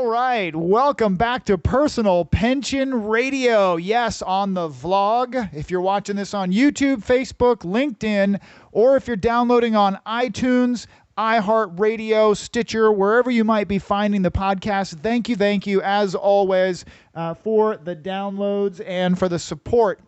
All right, welcome back to Personal Pension Radio. Yes, on the vlog. If you're watching this on YouTube, Facebook, LinkedIn, or if you're downloading on iTunes, iHeartRadio, Stitcher, wherever you might be finding the podcast, thank you, as always, for the downloads and for the support.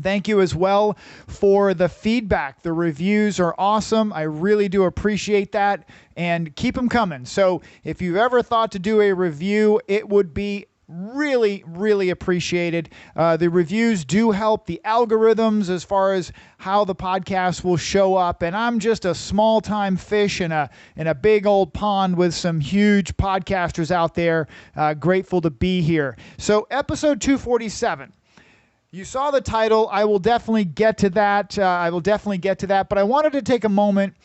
Thank you as well for the feedback. The reviews are awesome. I really do appreciate that, and keep them coming. So if you've ever thought to do a review, it would be really appreciated. The reviews do help the algorithms as far as how the podcast will show up, and I'm just a small-time fish in a big old pond with some huge podcasters out there. Grateful to be here. So episode 247. You saw the title. I will definitely get to that. But I wanted to take a moment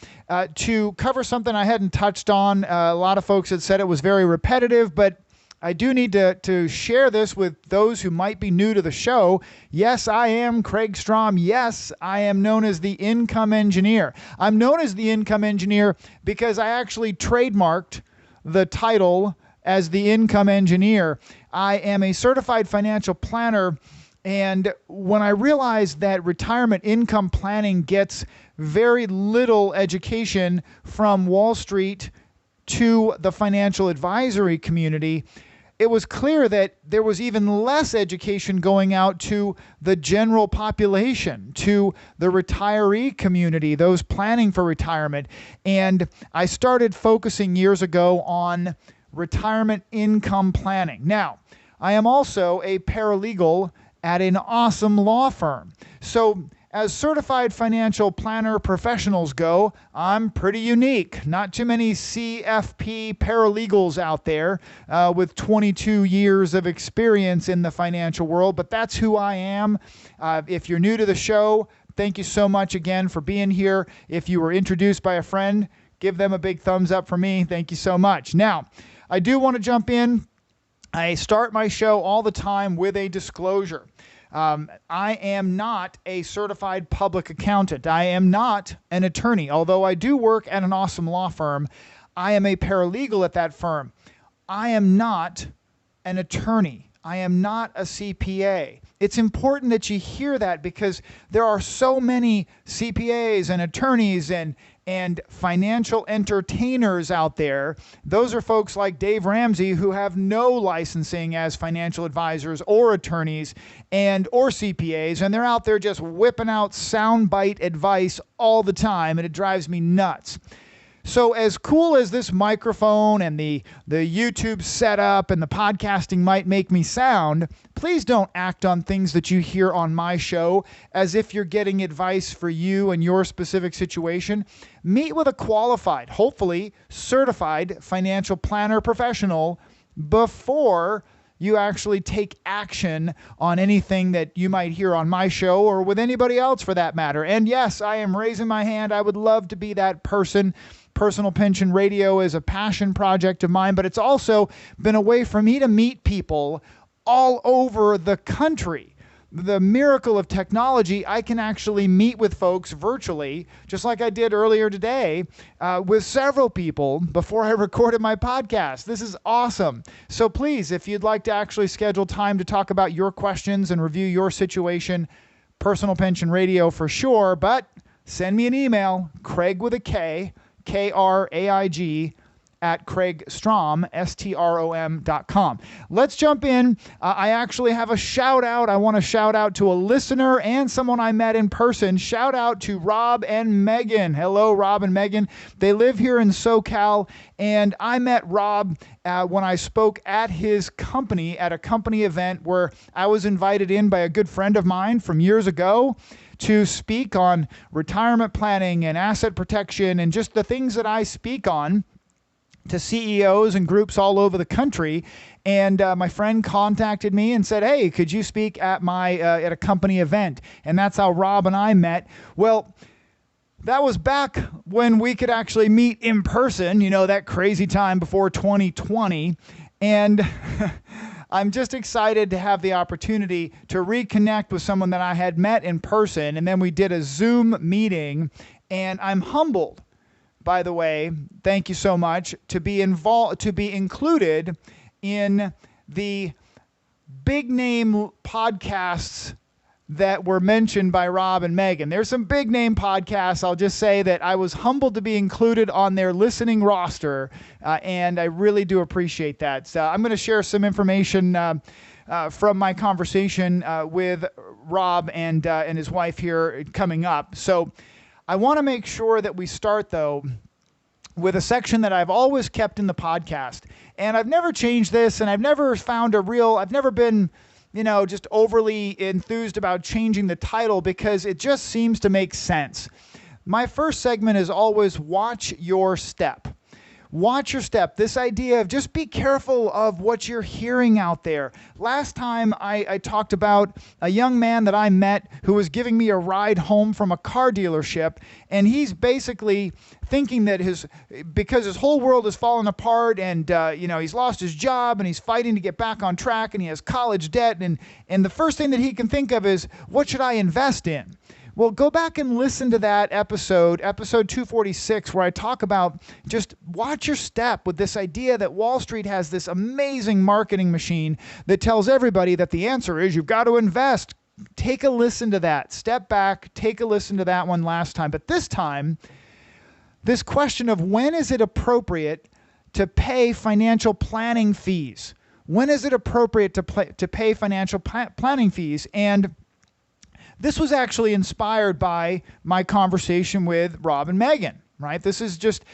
to cover something I hadn't touched on. A lot of folks had said it was very repetitive, but I do need to share this with those who might be new to the show. Yes, I am Craig Strom. Yes, I am known as the Income Engineer. I'm known as the Income Engineer because I actually trademarked the title as the Income Engineer. I am a certified financial planner. And when I realized that retirement income planning gets very little education from Wall Street to the financial advisory community, it was clear that there was even less education going out to the general population, to the retiree community, those planning for retirement. And I started focusing years ago on retirement income planning. Now, I am also a paralegal at an awesome law firm. So as certified financial planner professionals go, I'm pretty unique. Not too many CFP paralegals out there with 22 years of experience in the financial world, but that's who I am. If you're new to the show, thank you so much again for being here. If you were introduced by a friend, give them a big thumbs up for me. Thank you so much. Now, I do want to jump in. I start my show all the time with a disclosure. I am not a certified public accountant. I am not an attorney. Although I do work at an awesome law firm, I am a paralegal at that firm. I am not an attorney. I am not a CPA. It's important that you hear that because there are so many CPAs and attorneys and financial entertainers out there. Those are folks like Dave Ramsey who have no licensing as financial advisors or attorneys or CPAs, and they're out there just whipping out soundbite advice all the time, and it drives me nuts. So as cool as this microphone and the YouTube setup and the podcasting might make me sound, please don't act on things that you hear on my show as if you're getting advice for you and your specific situation. Meet with a qualified, hopefully certified financial planner professional before you actually take action on anything that you might hear on my show or with anybody else for that matter. And yes, I am raising my hand. I would love to be that person. Personal Pension Radio is a passion project of mine, but it's also been a way for me to meet people all over the country. The miracle of technology, I can actually meet with folks virtually, just like I did earlier today with several people before I recorded my podcast. This is awesome. So please, if you'd like to actually schedule time to talk about your questions and review your situation, Personal Pension Radio for sure, but send me an email, Craig with a K, Kraig, at CraigStrom, STROM.com. Let's jump in. I actually have a shout out. I want to shout out to a listener and someone I met in person. Shout out to Rob and Megan. Hello, Rob and Megan. They live here in SoCal, and I met Rob when I spoke at his company at a company event where I was invited in by a good friend of mine from years ago to speak on retirement planning and asset protection and just the things that I speak on to CEOs and groups all over the country. And my friend contacted me and said, hey, could you speak at at a company event? And that's how Rob and I met. Well, that was back when we could actually meet in person, that crazy time before 2020. And I'm just excited to have the opportunity to reconnect with someone that I had met in person. And then we did a Zoom meeting, and I'm humbled, by the way, thank you so much, to be included in the big name podcasts that were mentioned by Rob and Megan. There's some big name podcasts. I'll just say that I was humbled to be included on their listening roster, and I really do appreciate that. So I'm going to share some information from my conversation with Rob and his wife here coming up. So I want to make sure that we start, though, with a section that I've always kept in the podcast. And I've never changed this, and I've never been just overly enthused about changing the title because it just seems to make sense. My first segment is always watch your step. Watch your step. This idea of just be careful of what you're hearing out there. Last time I talked about a young man that I met who was giving me a ride home from a car dealership, and he's basically thinking that because his whole world has fallen apart, and he's lost his job, and he's fighting to get back on track, and he has college debt, and the first thing that he can think of is, what should I invest in? Well, go back and listen to that episode 246, where I talk about just watch your step with this idea that Wall Street has this amazing marketing machine that tells everybody that the answer is you've got to invest. Take a listen to that. Step back, take a listen to that one last time. But this time, this question of when is it appropriate to pay financial planning fees? When is it appropriate to pay financial planning fees? And this was actually inspired by my conversation with Rob and Megan, right? This is just,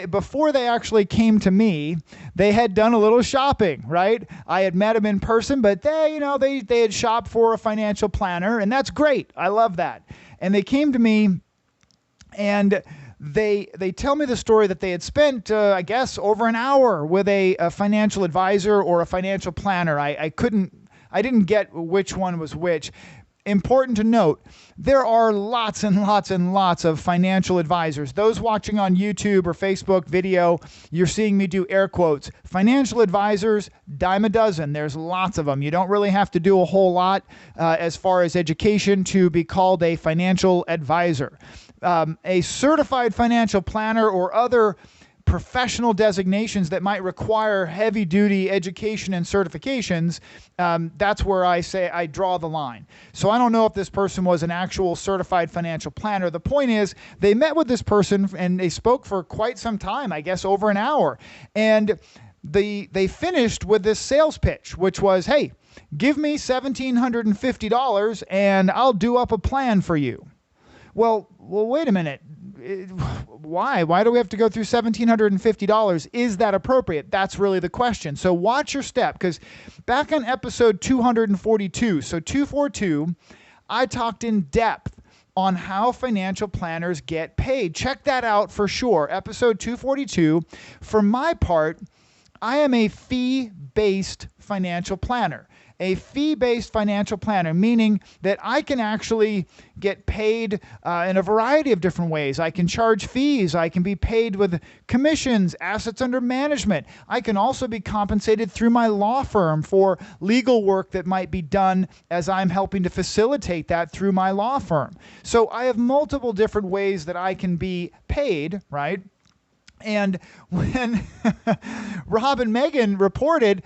before they actually came to me, they had done a little shopping, right? I had met them in person, but they had shopped for a financial planner, and that's great. I love that. And they came to me, and they tell me the story that they had spent, I guess, over an hour with a financial advisor or a financial planner. I didn't get which one was which. Important to note, there are lots and lots and lots of financial advisors. Those watching on YouTube or Facebook video, you're seeing me do air quotes. Financial advisors, dime a dozen. There's lots of them. You don't really have to do a whole lot as far as education to be called a financial advisor. A certified financial planner or other professional designations that might require heavy-duty education and certifications, that's where I say I draw the line. So I don't know if this person was an actual certified financial planner. The point is, they met with this person and they spoke for quite some time, I guess over an hour. And they finished with this sales pitch, which was, hey, give me $1,750 and I'll do up a plan for you. Well, wait a minute. Why? Why do we have to go through $1,750? Is that appropriate? That's really the question. So watch your step, because back on episode 242, so 242, I talked in depth on how financial planners get paid. Check that out for sure. Episode 242. For my part, I am a fee-based financial planner. A fee-based financial planner, meaning that I can actually get paid in a variety of different ways. I can charge fees. I can be paid with commissions, assets under management. I can also be compensated through my law firm for legal work that might be done as I'm helping to facilitate that through my law firm. So I have multiple different ways that I can be paid, right? And when Rob and Megan reported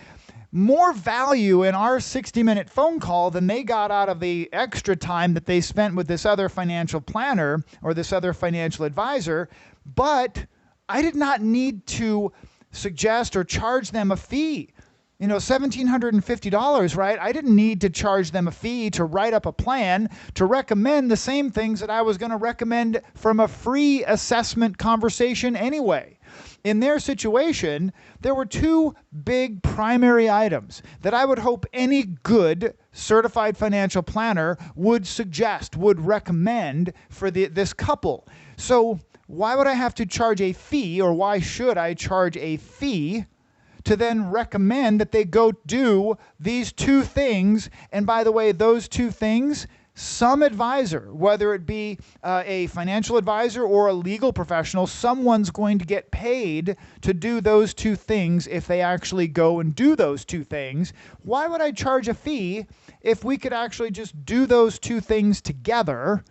more value in our 60-minute phone call than they got out of the extra time that they spent with this other financial planner or this other financial advisor, but I did not need to suggest or charge them a fee. $1,750, right? I didn't need to charge them a fee to write up a plan to recommend the same things that I was going to recommend from a free assessment conversation anyway. In their situation, there were two big primary items that I would hope any good certified financial planner would suggest, would recommend for this couple. So why would I have to charge a fee, or why should I charge a fee to then recommend that they go do these two things? And by the way, those two things, some advisor, whether it be a financial advisor or a legal professional, someone's going to get paid to do those two things if they actually go and do those two things. Why would I charge a fee if we could actually just do those two things together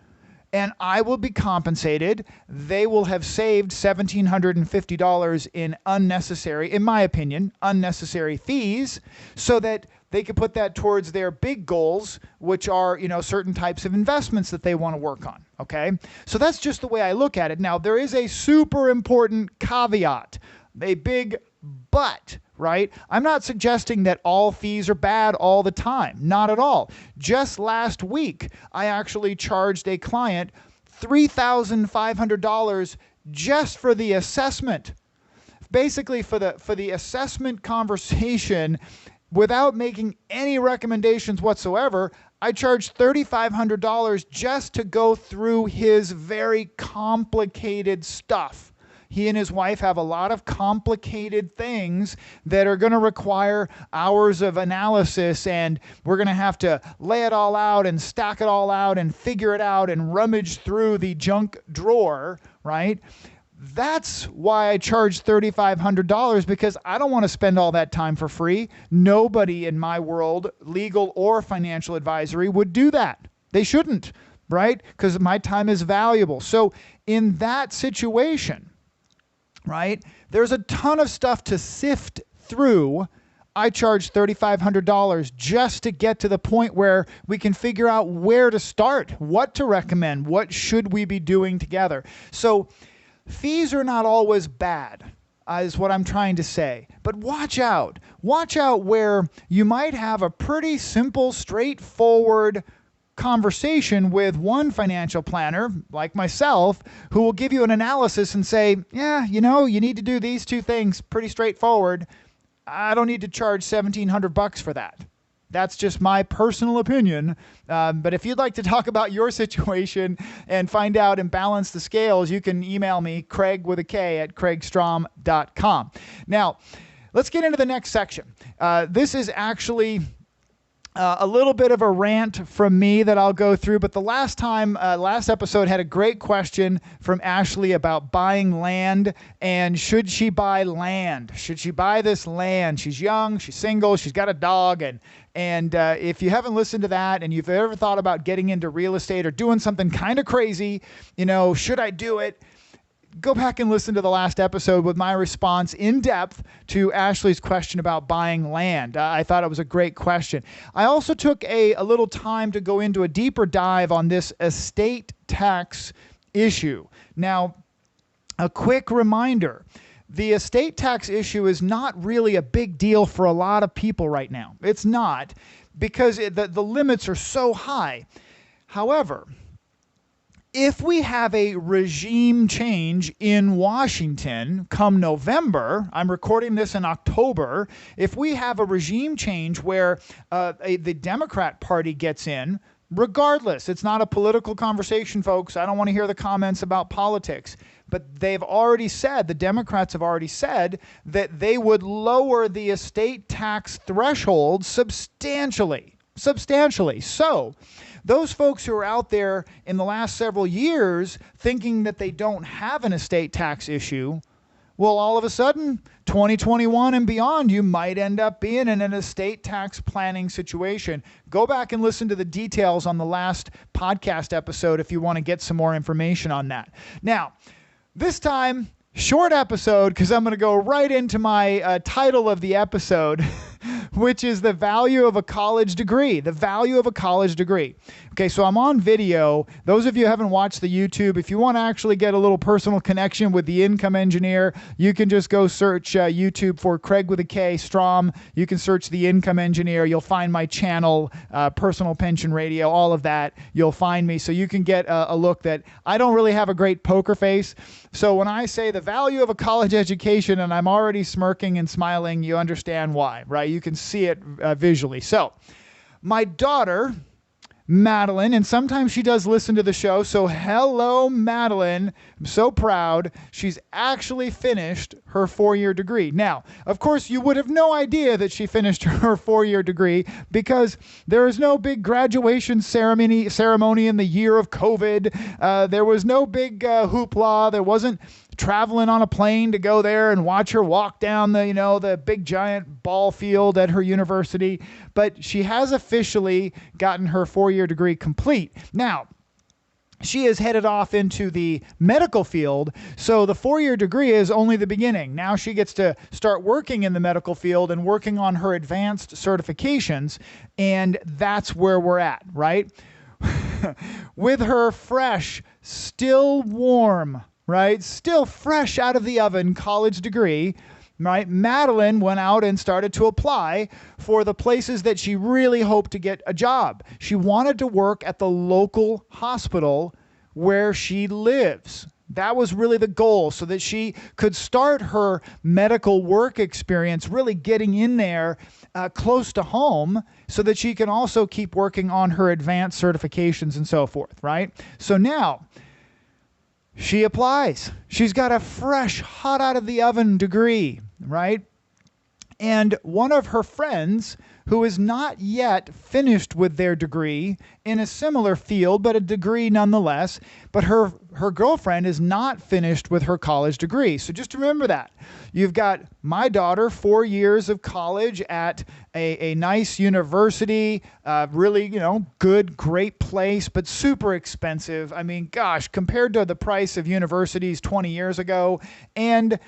and I will be compensated. They will have saved $1,750 in unnecessary, in my opinion, unnecessary fees, so that they could put that towards their big goals, which are, certain types of investments that they want to work on. Okay. So that's just the way I look at it. Now, there is a super important caveat, a big but, right? I'm not suggesting that all fees are bad all the time. Not at all. Just last week, I actually charged a client $3,500 just for the assessment. Basically, for the assessment conversation, without making any recommendations whatsoever, I charged $3,500 just to go through his very complicated stuff. He and his wife have a lot of complicated things that are going to require hours of analysis, and we're going to have to lay it all out and stack it all out and figure it out and rummage through the junk drawer, right? That's why I charge $3,500, because I don't want to spend all that time for free. Nobody in my world, legal or financial advisory, would do that. They shouldn't, right? Because my time is valuable. So in that situation, right, there's a ton of stuff to sift through. I charge $3,500 just to get to the point where we can figure out where to start, what to recommend, what should we be doing together. So fees are not always bad, is what I'm trying to say. But watch out. Watch out where you might have a pretty simple, straightforward conversation with one financial planner like myself, who will give you an analysis and say, yeah, you need to do these two things, pretty straightforward. I don't need to charge $1,700 for that. That's just my personal opinion. But if you'd like to talk about your situation and find out and balance the scales, you can email me, Craig with a K at craigstrom.com. Now, let's get into the next section. This is actually a little bit of a rant from me that I'll go through, but the last episode had a great question from Ashley about buying land, and should she buy land? Should she buy this land? She's young, she's single, she's got a dog, and if you haven't listened to that and you've ever thought about getting into real estate or doing something kind of crazy, should I do it? Go back and listen to the last episode with my response in depth to Ashley's question about buying land. I thought it was a great question. I also took a little time to go into a deeper dive on this estate tax issue. Now, a quick reminder, the estate tax issue is not really a big deal for a lot of people right now. It's not, because the limits are so high. However, if we have a regime change in Washington come November, I'm recording this in October, if we have a regime change where the Democrat Party gets in, regardless, it's not a political conversation, folks. I don't want to hear the comments about politics. But they've already said, the Democrats have already said, that they would lower the estate tax threshold substantially. So those folks who are out there in the last several years thinking that they don't have an estate tax issue, well, all of a sudden, 2021 and beyond, you might end up being in an estate tax planning situation. Go back and listen to the details on the last podcast episode if you want to get some more information on that. Now, this time, short episode, because I'm going to go right into my title of the episode, which is the value of a college degree. The value of a college degree. Okay, so I'm on video. Those of you who haven't watched the YouTube, if you want to actually get a little personal connection with the income engineer, you can just go search YouTube for Craig with a K, Strom. You can search the income engineer. You'll find my channel, Personal Pension Radio, all of that. You'll find me, so you can get a look that I don't really have a great poker face. So when I say the value of a college education and I'm already smirking and smiling, you understand why, right? You can see it visually. So my daughter, Madeline, and sometimes she does listen to the show, so hello, Madeline. I'm so proud. She's actually finished her 4-year degree. Now, of course, you would have no idea that she finished her 4-year degree because there is no big graduation ceremony in the year of COVID. There was no big hoopla. There wasn't traveling on a plane to go there and watch her walk down the big giant ball field at her university. But she has officially gotten her 4-year degree complete. Now, she is headed off into the medical field. So the 4-year degree is only the beginning. Now she gets to start working in the medical field and working on her advanced certifications. And that's where we're at, right? With her fresh, still warm, right? Still fresh out of the oven college degree, right? Madeline went out and started to apply for the places that she really hoped to get a job. She wanted to work at the local hospital where she lives. That was really the goal, so that she could start her medical work experience really getting in there close to home, so that she can also keep working on her advanced certifications and so forth, right? So now she applies. She's got a fresh, hot out of the oven degree, right? And one of her friends, who is not yet finished with their degree in a similar field, but a degree nonetheless, but her girlfriend is not finished with her college degree. So just remember that. You've got my daughter, 4 years of college at a nice university, really, good, great place, but super expensive. I mean, gosh, compared to the price of universities 20 years ago, and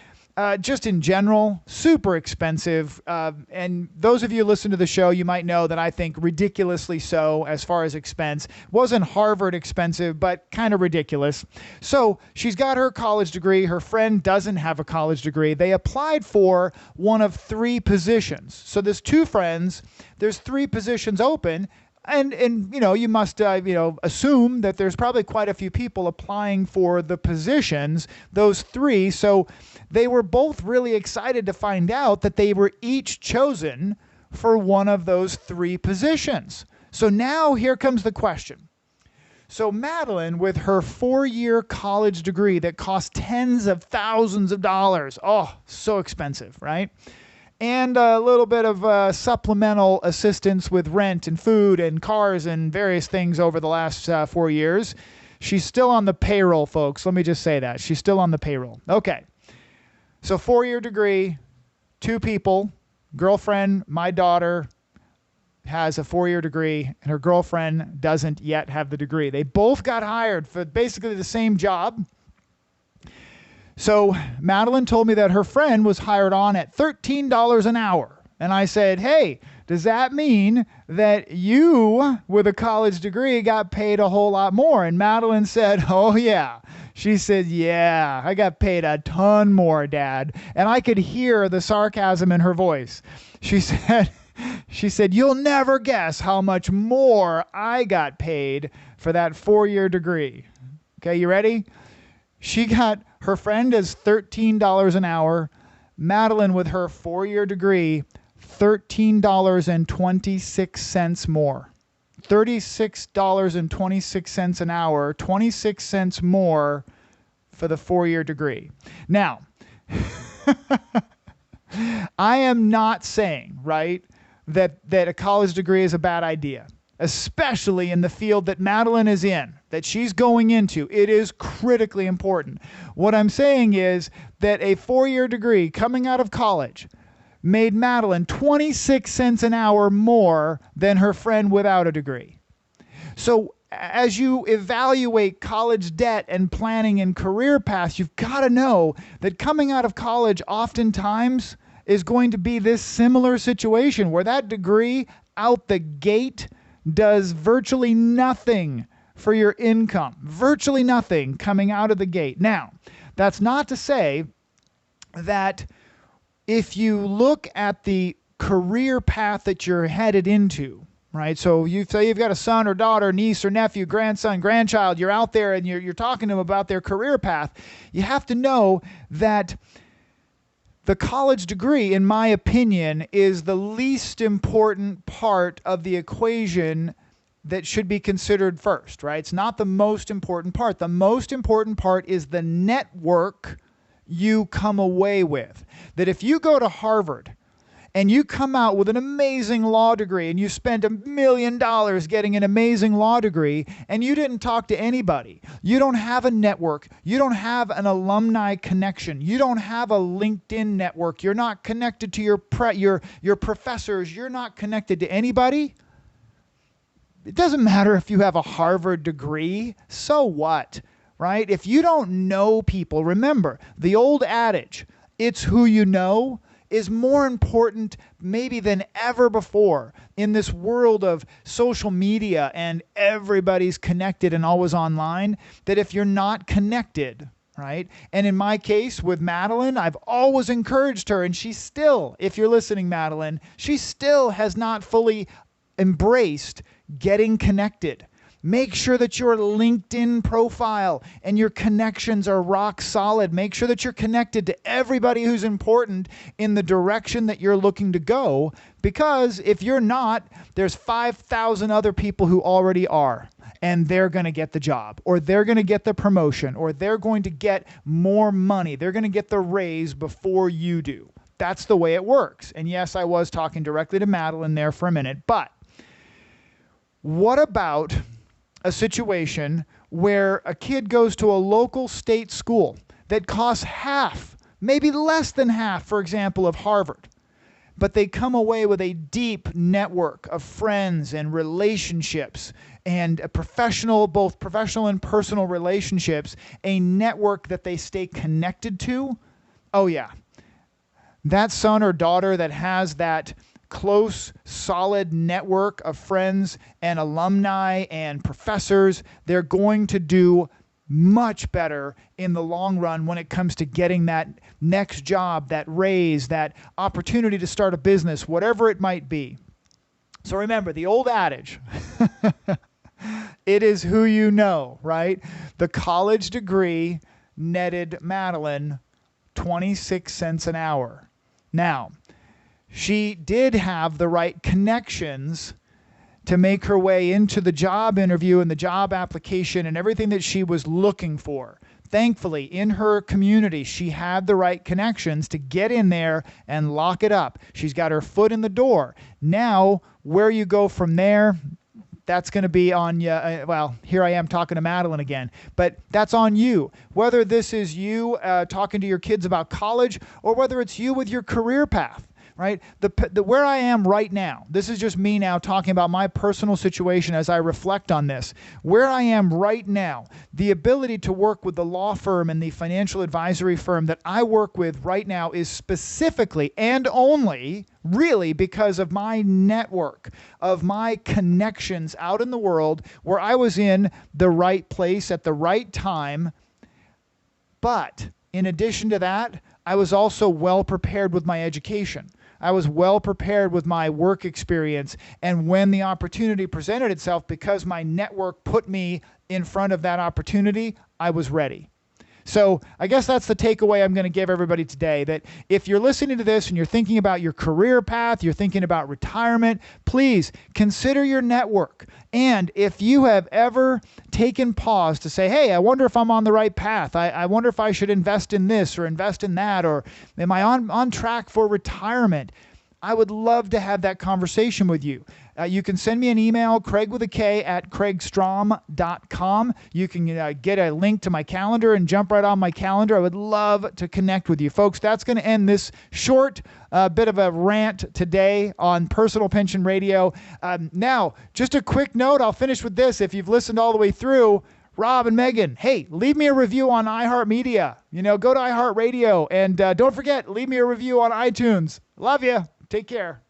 just in general, super expensive. And those of you who listen to the show, you might know that I think ridiculously so as far as expense. Wasn't Harvard expensive, but kind of ridiculous. So she's got her college degree. Her friend doesn't have a college degree. They applied for one of 3 positions. So there's 2 friends. There's 3 positions open. And you must assume that there's probably quite a few people applying for the positions, those 3. So they were both really excited to find out that they were each chosen for one of those 3 positions. So now here comes the question. So Madeline, with her 4-year college degree that cost tens of thousands of dollars, oh, so expensive, right? And a little bit of supplemental assistance with rent and food and cars and various things over the last 4 years. She's still on the payroll, folks. Let me just say that. She's still on the payroll. Okay. So 4-year degree, 2 people, girlfriend, my daughter has a 4-year degree, and her girlfriend doesn't yet have the degree. They both got hired for basically the same job. So Madeline told me that her friend was hired on at $13 an hour. And I said, hey, does that mean that you, with a college degree, got paid a whole lot more? And Madeline said, oh, yeah. She said, yeah, I got paid a ton more, Dad. And I could hear the sarcasm in her voice. She said, you'll never guess how much more I got paid for that 4-year degree. Okay, you ready? Her friend is $13 an hour. Madeline, with her 4-year degree, $13.26 more. $36.26 an hour, 26 cents more for the 4-year degree. Now, I am not saying, right, that a college degree is a bad idea, especially in the field that Madeline is in, that she's going into. It is critically important. What I'm saying is that a 4-year degree coming out of college made Madeline 26 cents an hour more than her friend without a degree. So as you evaluate college debt and planning and career paths, you've got to know that coming out of college oftentimes is going to be this similar situation where that degree out the gate does virtually nothing for your income. Virtually nothing coming out of the gate. Now, that's not to say that if you look at the career path that you're headed into, right? So you say you've got a son or daughter, niece or nephew, grandson, grandchild, you're out there and you're talking to them about their career path. You have to know that the college degree, in my opinion, is the least important part of the equation that should be considered first, right? It's not the most important part. The most important part is the network you come away with. That if you go to Harvard and you come out with an amazing law degree and you spent $1 million getting an amazing law degree and you didn't talk to anybody, you don't have a network, you don't have an alumni connection, you don't have a LinkedIn network, you're not connected to your professors, you're not connected to anybody, It doesn't matter if you have a Harvard degree. So what, right? If you don't know people, remember the old adage, it's who you know, is more important maybe than ever before in this world of social media and everybody's connected and always online, that if you're not connected, right? And in my case with Madeline, I've always encouraged her, and she still, if you're listening, Madeline, she still has not fully embraced getting connected. Make sure that your LinkedIn profile and your connections are rock solid. Make sure that you're connected to everybody who's important in the direction that you're looking to go, because if you're not, there's 5,000 other people who already are, and they're going to get the job, or they're going to get the promotion, or they're going to get more money. They're going to get the raise before you do. That's the way it works. And yes, I was talking directly to Madeline there for a minute, but what about a situation where a kid goes to a local state school that costs half, maybe less than half, for example, of Harvard, but they come away with a deep network of friends and relationships and both professional and personal relationships, a network that they stay connected to? Oh yeah. That son or daughter that has that close, solid network of friends and alumni and professors, they're going to do much better in the long run when it comes to getting that next job, that raise, that opportunity to start a business, whatever it might be. So remember the old adage, it is who you know, right? The college degree netted Madeline 26 cents an hour. Now, she did have the right connections to make her way into the job interview and the job application and everything that she was looking for. Thankfully, in her community, she had the right connections to get in there and lock it up. She's got her foot in the door. Now, where you go from there, that's going to be on you. Well, here I am talking to Madeline again, but that's on you. Whether this is you talking to your kids about college, or whether it's you with your career path. Right? Where I am right now, this is just me now talking about my personal situation as I reflect on this. Where I am right now, the ability to work with the law firm and the financial advisory firm that I work with right now is specifically and only really because of my network, of my connections out in the world where I was in the right place at the right time. But in addition to that, I was also well prepared with my education. I was well prepared with my work experience, and when the opportunity presented itself, because my network put me in front of that opportunity, I was ready. So I guess that's the takeaway I'm going to give everybody today, that if you're listening to this and you're thinking about your career path, you're thinking about retirement, please consider your network. And if you have ever taken pause to say, hey, I wonder if I'm on the right path. I wonder if I should invest in this or invest in that, or am I on track for retirement? I would love to have that conversation with you. You can send me an email, craig@craigstrom.com. You can get a link to my calendar and jump right on my calendar. I would love to connect with you. Folks, that's going to end this short bit of a rant today on Personal Pension Radio. Now, just a quick note. I'll finish with this. If you've listened all the way through, Rob and Megan, hey, leave me a review on iHeartMedia. Go to iHeartRadio. And don't forget, leave me a review on iTunes. Love you. Take care.